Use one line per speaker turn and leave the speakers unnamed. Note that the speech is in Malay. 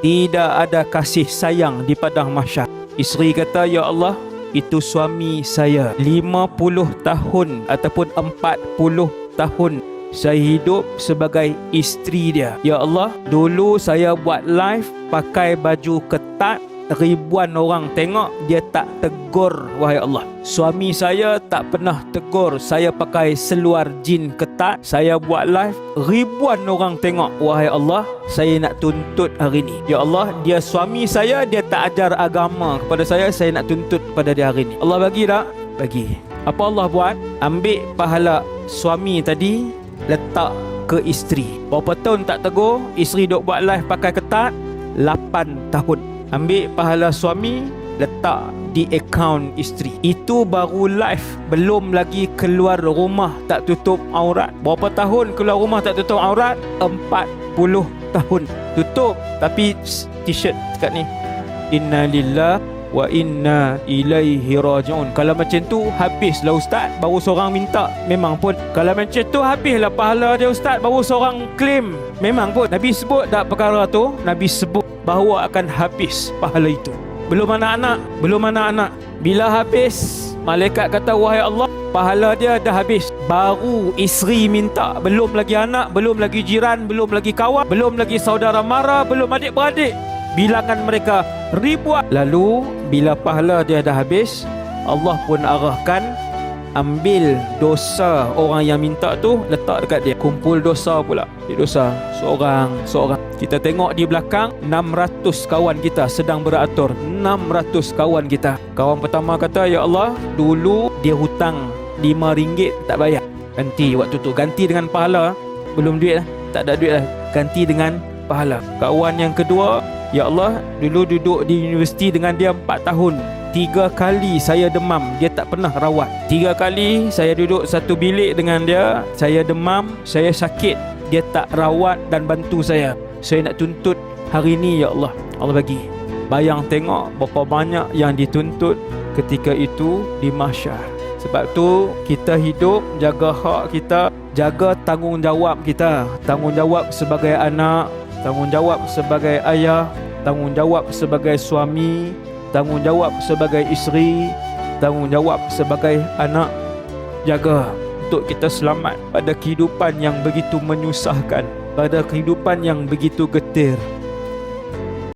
Tidak ada kasih sayang di padang mahsyar. Isteri kata, ya Allah, itu suami saya 50 tahun ataupun 40 tahun saya hidup sebagai isteri dia. Ya Allah, dulu saya buat live pakai baju ketat, ribuan orang tengok, dia tak tegur, wahai Allah. Suami saya tak pernah tegur saya pakai seluar jin ketat. Saya buat live, ribuan orang tengok, wahai Allah. Saya nak tuntut hari ni. Ya Allah, dia suami saya, dia tak ajar agama kepada saya nak tuntut pada dia hari ni. Allah bagi tak? Bagi. Apa Allah buat? Ambil pahala suami tadi, letak ke isteri. Berapa tahun tak tegur, isteri duk buat live pakai ketat? 8 tahun. Ambil pahala suami, letak di akaun isteri. Itu baru live, belum lagi keluar rumah tak tutup aurat. Berapa tahun keluar rumah tak tutup aurat? 40 tahun. Tutup tapi t-shirt dekat ni, inna lillah wa inna ilaihi raji'un. Kalau macam tu habislah ustaz, baru seorang minta. Memang pun kalau macam tu habislah pahala dia ustaz, baru seorang claim. Memang pun Nabi sebut tak perkara tu? Nabi sebut bahawa akan habis pahala itu. Belum anak-anak, belum anak-anak. Bila habis, malaikat kata, wahai Allah, pahala dia dah habis. Baru isteri minta, belum lagi anak, belum lagi jiran, belum lagi kawan, belum lagi saudara mara, belum adik-beradik. Bilangan mereka ribuan. Lalu bila pahala dia dah habis, Allah pun arahkan, ambil dosa orang yang minta tu, letak dekat dia. Kumpul dosa pula. Dia dosa seorang. Kita tengok di belakang, 600 kawan kita sedang beratur. 600 kawan kita. Kawan pertama kata, ya Allah, dulu dia hutang RM5 tak bayar. Ganti waktu tu. Ganti dengan pahala. Belum duit lah. Tak ada duit lah. Ganti dengan pahala. Kawan yang kedua, ya Allah, dulu duduk di universiti dengan dia 4 tahun. 3 kali saya demam, dia tak pernah rawat. 3 kali saya duduk satu bilik dengan dia, saya demam, saya sakit, dia tak rawat dan bantu saya. Saya nak tuntut hari ni, ya Allah. Allah bagi. Bayang tengok berapa banyak yang dituntut ketika itu di mahsyar. Sebab tu kita hidup, jaga hak kita, jaga tanggungjawab kita. Tanggungjawab sebagai anak, tanggungjawab sebagai ayah, tanggungjawab sebagai suami, tanggungjawab sebagai isteri, tanggungjawab sebagai anak. Jaga untuk kita selamat pada kehidupan yang begitu menyusahkan, pada kehidupan yang begitu getir.